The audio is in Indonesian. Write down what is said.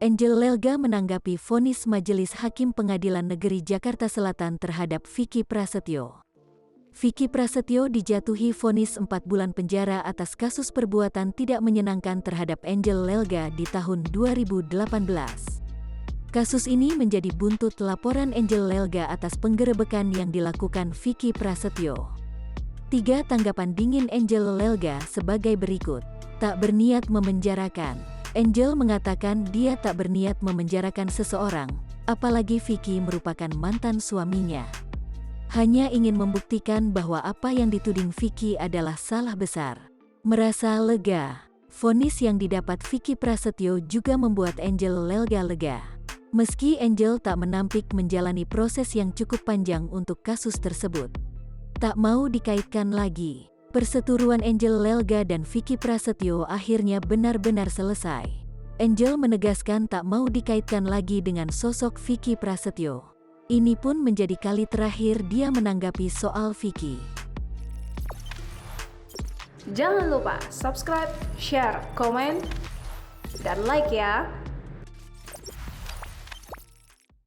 Angel Lelga menanggapi vonis Majelis Hakim Pengadilan Negeri Jakarta Selatan terhadap Vicky Prasetyo. Vicky Prasetyo dijatuhi vonis 4 bulan penjara atas kasus perbuatan tidak menyenangkan terhadap Angel Lelga di tahun 2018. Kasus ini menjadi buntut laporan Angel Lelga atas penggerebekan yang dilakukan Vicky Prasetyo. 3 tanggapan dingin Angel Lelga sebagai berikut. Tak berniat memenjarakan. Angel mengatakan dia tak berniat memenjarakan seseorang, apalagi Vicky merupakan mantan suaminya. Hanya ingin membuktikan bahwa apa yang dituding Vicky adalah salah besar. Merasa lega, vonis yang didapat Vicky Prasetyo juga membuat Angel Lelga lega. Meski Angel tak menampik menjalani proses yang cukup panjang untuk kasus tersebut. Tak mau dikaitkan lagi. Perseteruan Angel Lelga dan Vicky Prasetyo akhirnya benar-benar selesai. Angel menegaskan tak mau dikaitkan lagi dengan sosok Vicky Prasetyo. Ini pun menjadi kali terakhir dia menanggapi soal Vicky. Jangan lupa subscribe, share, komen, dan like ya!